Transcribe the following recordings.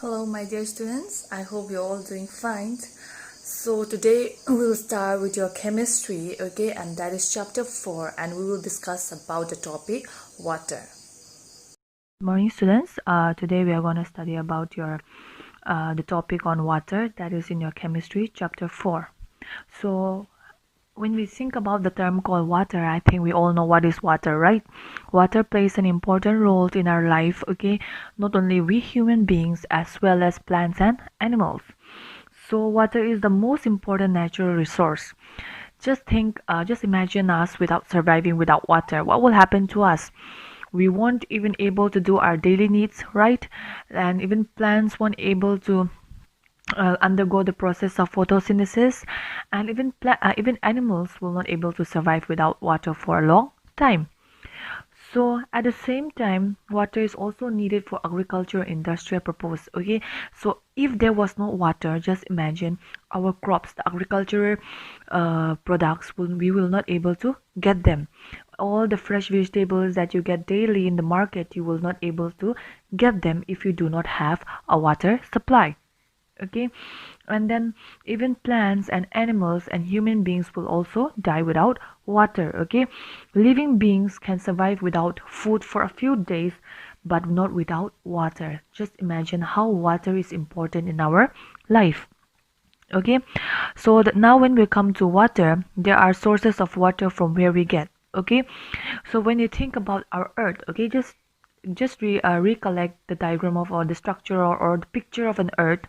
Hello, my dear students. I hope you're all doing fine. So today we will start with your chemistry, okay, and that is chapter 4, and we will discuss about the topic water. Morning, students. Today we are going to study about the topic on water, that is in your chemistry chapter 4. So when we think about the term called water, I think we all know what is water, right? Water plays an important role in our life, okay? Not only we human beings as well as plants and animals. So water is the most important natural resource. Just imagine us without surviving without water. What will happen to us? We won't even able to do our daily needs, right? And even plants won't able to undergo the process of photosynthesis, and even animals will not able to survive without water for a long time. So at the same time, water is also needed for agriculture industrial purpose, okay? So if there was no water, just imagine our crops, the agricultural products, we will not able to get them. All the fresh vegetables that you get daily in the market, you will not able to get them if you do not have a water supply, okay? And then even plants and animals and human beings will also die without water, okay? Living beings can survive without food for a few days, but not without water. Just imagine how water is important in our life, okay? So that now when we come to water, there are sources of water from where we get, okay? So when you think about our earth, okay, just recollect the diagram of, or the structure, or the picture of an earth,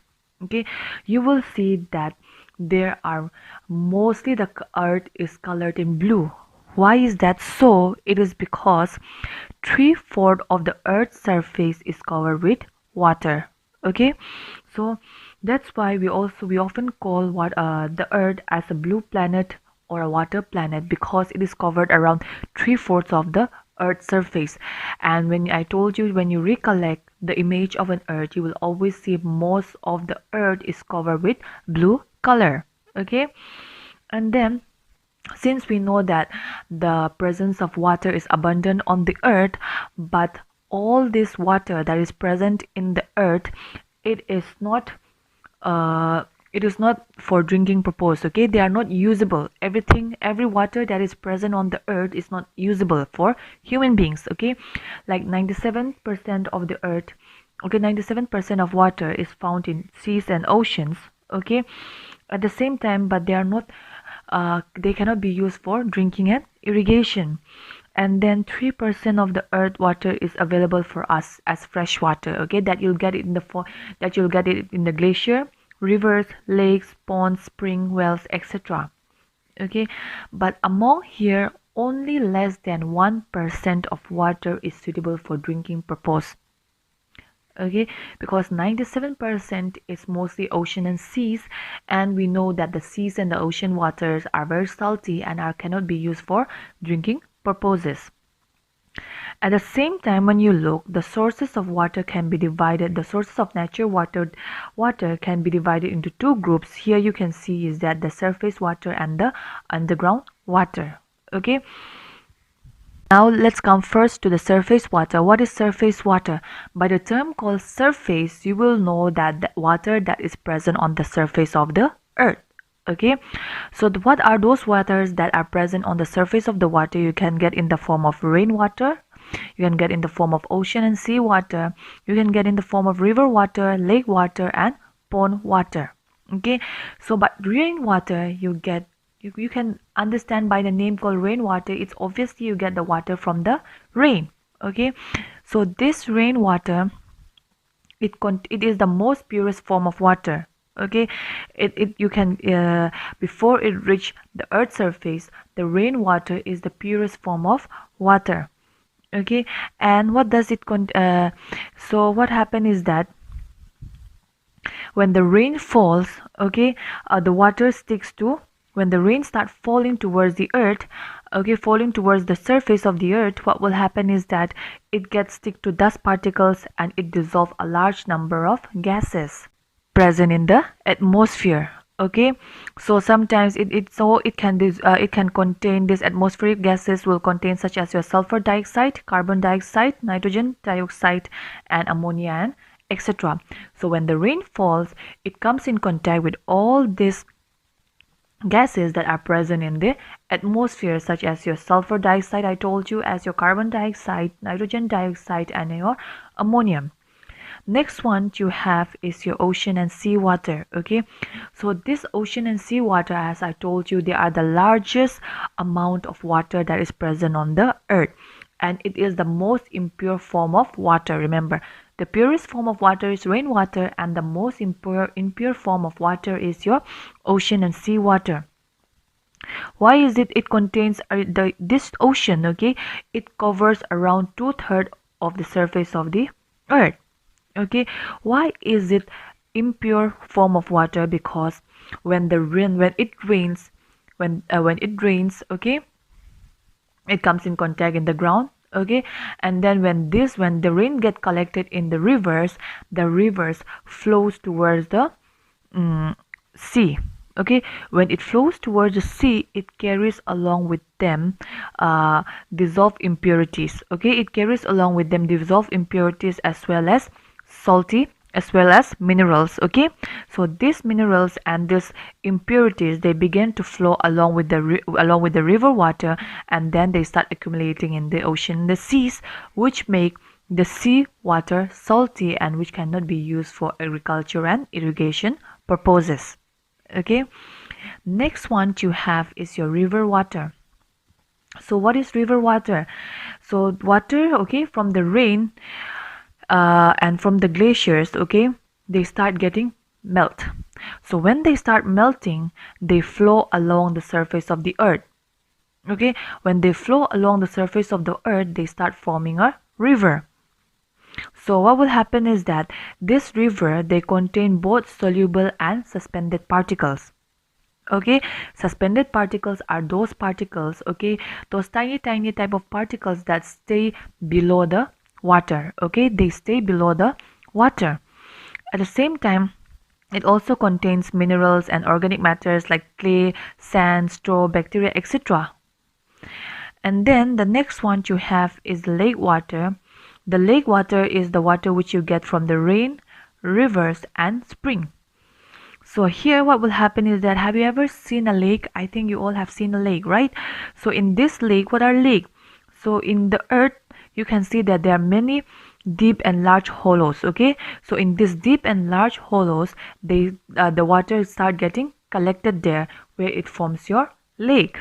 okay? You will see that there are mostly the earth is colored in blue. Why is that so? It is because 3/4 of the earth's surface is covered with water, okay? So that's why we often call the earth as a blue planet or a water planet, because it is covered around 3/4 of the earth's surface. And when I told you, when you recollect the image of an earth, you will always see most of the earth is covered with blue color, okay? And then since we know that the presence of water is abundant on the earth, but all this water that is present in the earth, it is not uh, it is not for drinking purpose, okay? They are not usable. Every water that is present on the earth is not usable for human beings, okay? Like 97% of the earth, okay, 97% of water is found in seas and oceans, okay? At the same time, but they are not they cannot be used for drinking and irrigation. And then 3% of the earth water is available for us as fresh water, okay? That you'll get it in the glacier, rivers, lakes, ponds, spring wells, etc., okay? But among here, only less than 1% of water is suitable for drinking purpose, okay? Because 97% is mostly ocean and seas, and we know that the seas and the ocean waters are very salty and cannot be used for drinking purposes. At the same time, when you look, the sources of water can be divided, the sources of natural water can be divided into two groups. Here you can see is that the surface water and the underground water, okay? Now let's come first to the surface water. What is surface water? By the term called surface, you will know that the water that is present on the surface of the earth, okay? So what are those waters that are present on the surface of the water? You can get in the form of rainwater, you can get in the form of ocean and sea water, you can get in the form of river water, lake water, and pond water, okay? So but rainwater you can understand by the name called rainwater. It's obviously you get the water from the rain, okay? So this rainwater, it is the most purest form of water, okay? It you can before it reach the earth's surface, the rainwater is the purest form of water, okay? And what does it so what happened is that when the rain falls, okay, the water sticks to, when the rain starts falling towards the earth, okay, falling towards the surface of the earth, what will happen is that it gets stick to dust particles and it dissolve a large number of gases present in the atmosphere, okay? So sometimes it can contain, these atmospheric gases will contain such as your sulfur dioxide, carbon dioxide, nitrogen dioxide, and ammonia and etc. So when the rain falls, it comes in contact with all these gases that are present in the atmosphere, such as your sulfur dioxide, I told you, as your carbon dioxide, nitrogen dioxide, and your ammonium. Next one you have is your ocean and sea water. Okay, so this ocean and sea water, as I told you, they are the largest amount of water that is present on the earth, and it is the most impure form of water. Remember, the purest form of water is rainwater, and the most impure form of water is your ocean and sea water. Why is it? It contains this ocean, okay, it covers around 2/3 of the surface of the earth. Okay, why is it impure form of water? Because when it rains, when it rains, okay, it comes in contact in the ground, okay, and then when the rain get collected in the rivers flows towards the sea. Okay, when it flows towards the sea, it carries along with them dissolved impurities. Okay, it carries along with them dissolved impurities as well as salty as well as minerals. Okay, so these minerals and these impurities, they begin to flow along with the river water, and then they start accumulating in the ocean, the seas, which make the sea water salty and which cannot be used for agriculture and irrigation purposes. Okay, next one you have is your river water. So what is river water? So water, okay, from the rain and from the glaciers, okay, they start getting melt. So when they start melting, they flow along the surface of the earth. Okay, when they flow along the surface of the earth, they start forming a river. So what will happen is that this river, they contain both soluble and suspended particles. Okay, suspended particles are those particles, okay, those tiny type of particles that stay below the water. Okay, they stay below the water. At the same time, it also contains minerals and organic matters like clay, sand, straw, bacteria, etc. And then the next one you have is lake water. The lake water is the water which you get from the rain, rivers, and spring. So here what will happen is that, have you ever seen a lake? I think you all have seen a lake, right? So in this lake, what are lakes? So in the earth, you can see that there are many deep and large hollows. Okay, so in these deep and large hollows, the water start getting collected there, where it forms your lake.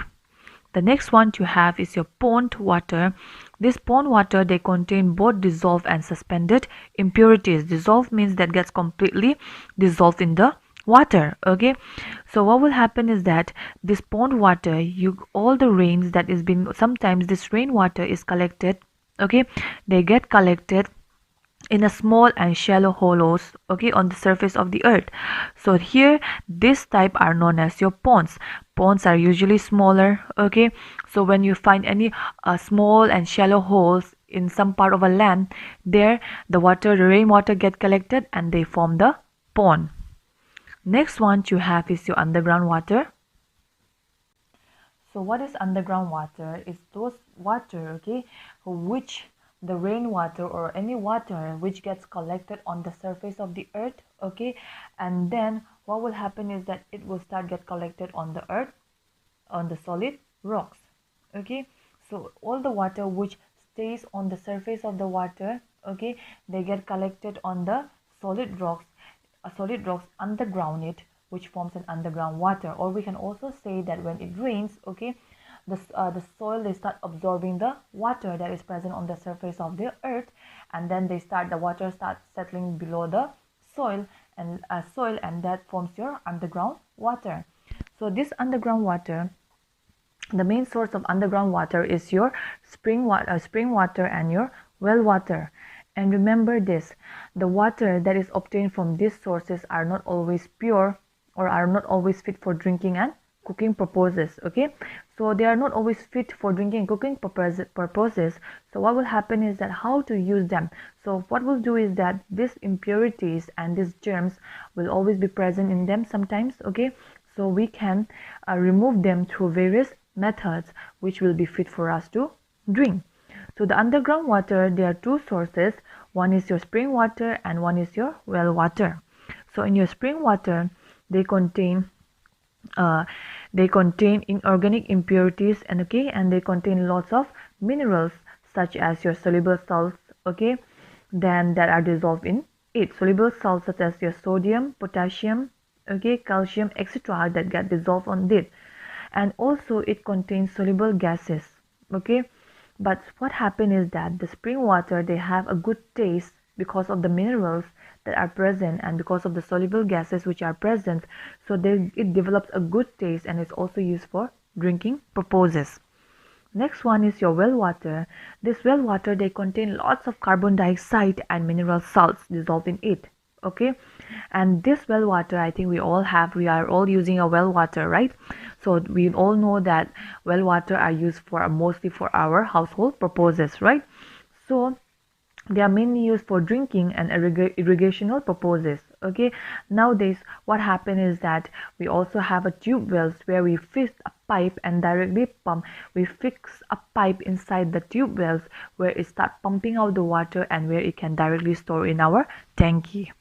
The next one you have is your pond water. This pond water, they contain both dissolved and suspended impurities. Dissolved means that gets completely dissolved in the water. Okay, so what will happen is that this pond water, all the rains that is being, sometimes this rainwater is collected, okay, they get collected in a small and shallow hollows, okay, on the surface of the earth. So here this type are known as your ponds. Ponds are usually smaller. Okay, so when you find any small and shallow holes in some part of a land, there the rainwater get collected and they form the pond. Next one you have is your underground water. So what is underground water? Is those water, okay, which the rainwater or any water which gets collected on the surface of the earth, okay, and then what will happen is that it will start get collected on the earth, on the solid rocks. Okay, so all the water which stays on the surface of the water, okay, they get collected on the solid rocks underground it, which forms an underground water. Or we can also say that when it rains, okay, the soil, they start absorbing the water that is present on the surface of the earth, and then the water starts settling below the soil, and that forms your underground water. So this underground water, the main source of underground water is your spring water and your well water. And remember this, the water that is obtained from these sources are not always pure or are not always fit for drinking and cooking purposes. Okay, so they are not always fit for drinking and cooking purposes. So what will happen is that how to use them. So what we'll do is that these impurities and these germs will always be present in them sometimes. Okay, so we can remove them through various methods which will be fit for us to drink. So the underground water, there are two sources. One is your spring water and one is your well water. So in your spring water, they contain uh, inorganic impurities, and they contain lots of minerals such as your soluble salts, then that are dissolved in it. Soluble salts such as your sodium, potassium, calcium, etc., that get dissolved on it. And also it contains soluble gases, but what happens is that the spring water, they have a good taste because of the minerals that are present and because of the soluble gases which are present. So it develops a good taste and is also used for drinking purposes. Next one is your well water. This well water, they contain lots of carbon dioxide and mineral salts dissolved in it. And this well water, I think we are all using a well water, right? So we all know that well water are used for mostly for our household purposes, right? So they are mainly used for drinking and irrigational purposes. Nowadays what happens is that we also have a tube wells where we fix a pipe and directly pump. We fix a pipe inside the tube wells where it start pumping out the water and where it can directly store in our tanky.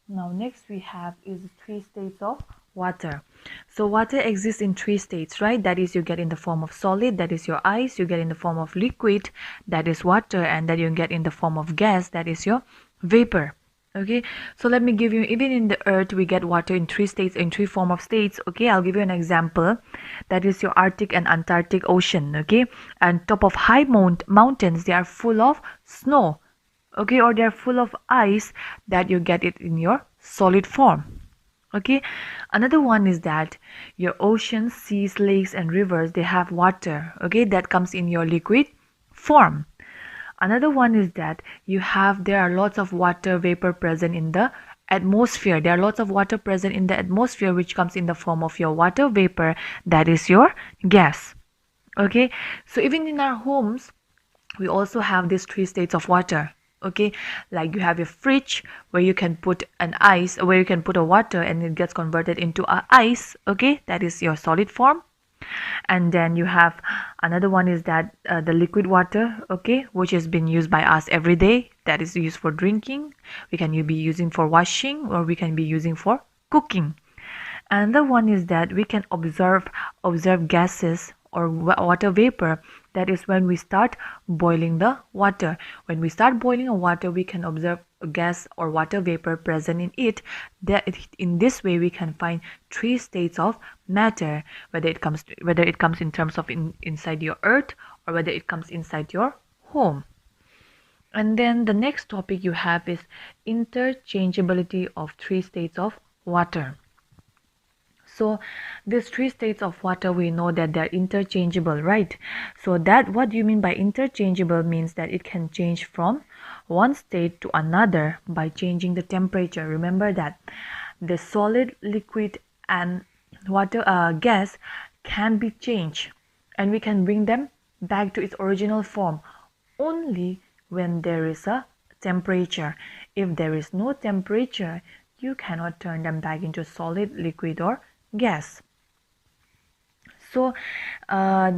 Now next we have is 3 states of water. So water exists in 3 states, right? That is, you get in the form of solid, that is your ice, you get in the form of liquid, that is water, and then you get in the form of gas, that is your vapor. So let me give you, even in the earth we get water in 3 states, in 3 form of states. I'll give you an example. That is your Arctic and Antarctic Ocean. And top of high mountains, they are full of snow, or they're full of ice, that you get it in your solid form. Another one is that your oceans, seas, lakes and rivers, they have water, that comes in your liquid form. Another one is that there are lots of water vapor present in the atmosphere. There are lots of water present in the atmosphere which comes in the form of your water vapor, that is your gas. So even in our homes we also have these 3 states of water. Like you have your fridge where you can put where you can put a water and it gets converted into a ice, that is your solid form. And then you have another one is that the liquid water, which has been used by us every day, that is used for drinking. We can be using for washing, or we can be using for cooking. Another one is that we can observe gases or water vapor. That is when we start boiling the water. When we start boiling a water, we can observe a gas or water vapor present in it. In this way we can find 3 states of matter, whether it comes in terms of inside your earth, or whether it comes inside your home. And then the next topic you have is interchangeability of 3 states of water. So these 3 states of water, we know that they're interchangeable, right? So that, what do you mean by interchangeable? Means that it can change from one state to another by changing the temperature. Remember that the solid, liquid and water gas can be changed, and we can bring them back to its original form only when there is a temperature. If there is no temperature, you cannot turn them back into solid, liquid or gas. So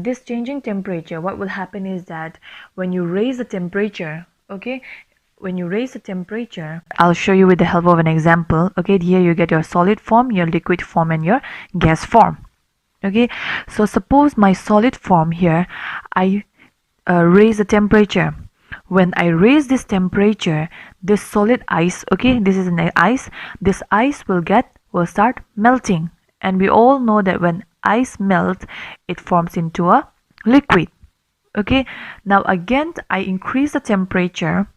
this changing temperature, what will happen is that when you raise the temperature, I'll show you with the help of an example. Here you get your solid form, your liquid form and your gas form. So suppose my solid form here, I raise the temperature. When I raise this temperature, this solid ice, this is an ice, this ice will start melting. And we all know that when ice melts, it forms into a liquid. Now again I increase the temperature.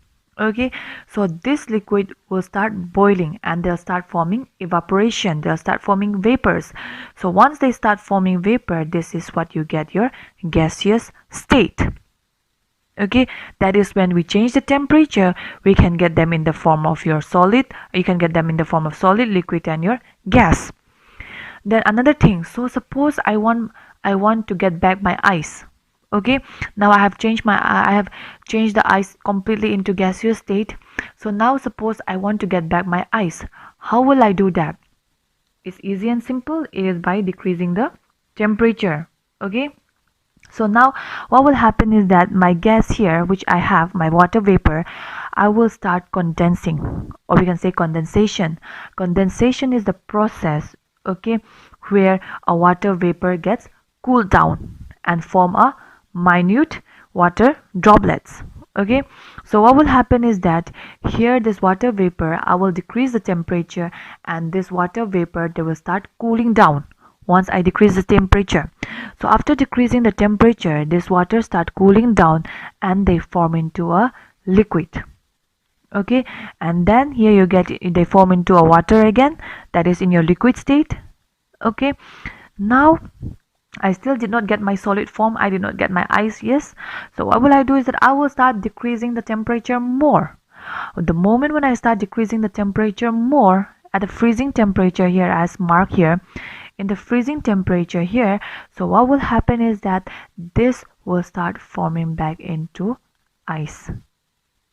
So this liquid will start boiling and they'll start forming evaporation. They'll start forming vapors. So once they start forming vapor, this is what you get, your gaseous state. That is when we change the temperature, we can get them in the form of your solid. You can get them in the form of solid, liquid and your gas. Then another thing, so suppose I want to get back my ice. Now I have changed the ice completely into gaseous state. So now suppose I want to get back my ice. How will I do that? It's easy and simple. It is by decreasing the temperature. So now what will happen is that my gas here, which I have, my water vapor, I will start condensing, or we can say condensation. Condensation is the process, okay, where a water vapor gets cooled down and form a minute water droplets. Okay, so what will happen is that here this water vapor, I will decrease the temperature, and this water vapor, they will start cooling down once I decrease the temperature. So after decreasing the temperature, this water start cooling down and they form into a liquid. Okay, and then here you get, they form into a water again, that is in your liquid state. Okay, now I still did not get my solid form, I did not get my ice. Yes, so what will I do is that I will start decreasing the temperature more. The moment when I start decreasing the temperature more, at the freezing temperature here, as marked here, in the freezing temperature here, so what will happen is that this will start forming back into ice.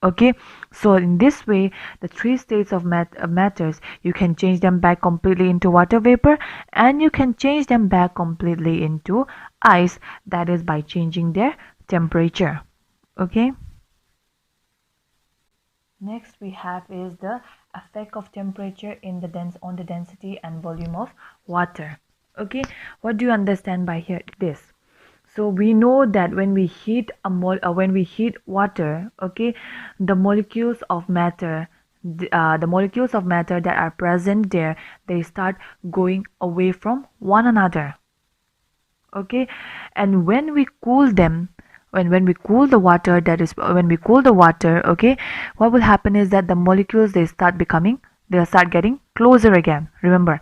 Okay, so in this way, the three states of matters, you can change them back completely into water vapor, and you can change them back completely into ice, that is by changing their temperature. Okay, next we have is the effect of temperature in the on the density and volume of water. Okay, what do you understand by here this? So we know that when we heat when we heat water, okay, the molecules of matter, the molecules of matter that are present there, they start going away from one another. Okay, and when we cool them, when we cool the water, that is when we cool the water, okay, what will happen is that the molecules, they'll start getting closer again. Remember,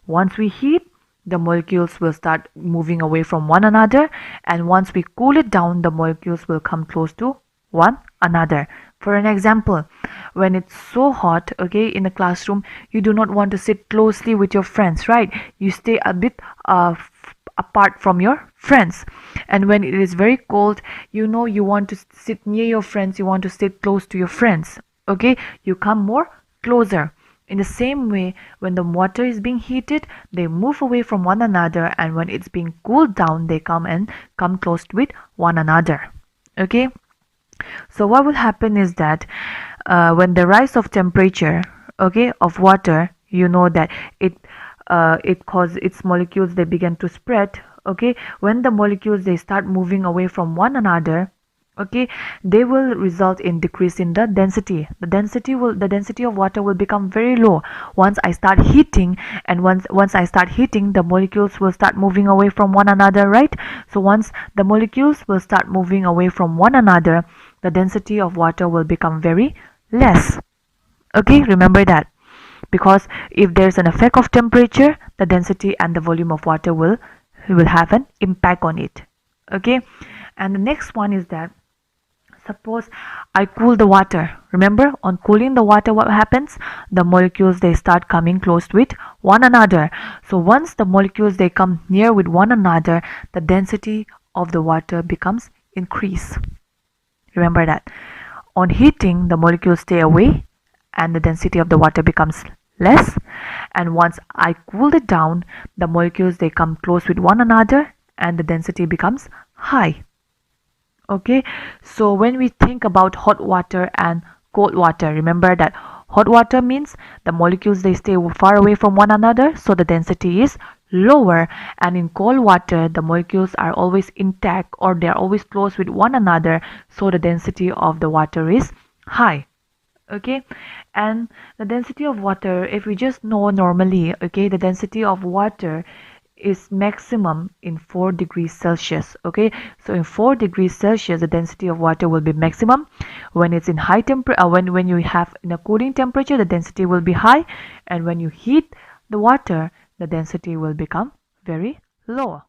once we heat, the molecules will start moving away from one another, and once we cool it down, the molecules will come close to one another. For an example, when it's so hot, okay, in the classroom, you do not want to sit closely with your friends, right? You stay a bit apart from your friends. And when it is very cold, you know, you want to sit near your friends, you want to sit close to your friends, okay, you come more closer. In the same way, when the water is being heated, they move away from one another, and when it's being cooled down, they come close with one another. Okay, so what will happen is that when the rise of temperature, okay, of water, you know that it causes its molecules, they begin to spread. Okay, when the molecules, they start moving away from one another, okay, they will result in decrease in the density. The density of water will become very low once I start heating, and once I start heating, the molecules will start moving away from one another, right? So once the molecules will start moving away from one another, the density of water will become very less. Okay, remember that, because if there's an effect of temperature, the density and the volume of water will have an impact on it. Okay, and the next one is that, suppose I cool the water. Remember, on cooling the water, what happens? The molecules, they start coming close with one another. So once the molecules, they come near with one another, the density of the water becomes increased. Remember that. On heating, the molecules stay away and the density of the water becomes less. And once I cool it down, the molecules, they come close with one another and the density becomes high. Okay, so when we think about hot water and cold water, remember that hot water means the molecules, they stay far away from one another, so the density is lower, and in cold water, the molecules are always intact, or they are always close with one another, so the density of the water is high. Okay, and the density of water, if we just know normally, okay, the density of water is maximum in 4 degrees Celsius. Okay, so in 4 degrees Celsius, the density of water will be maximum. When it's in high temperature, when you have in a cooling temperature, the density will be high, and when you heat the water, the density will become very low.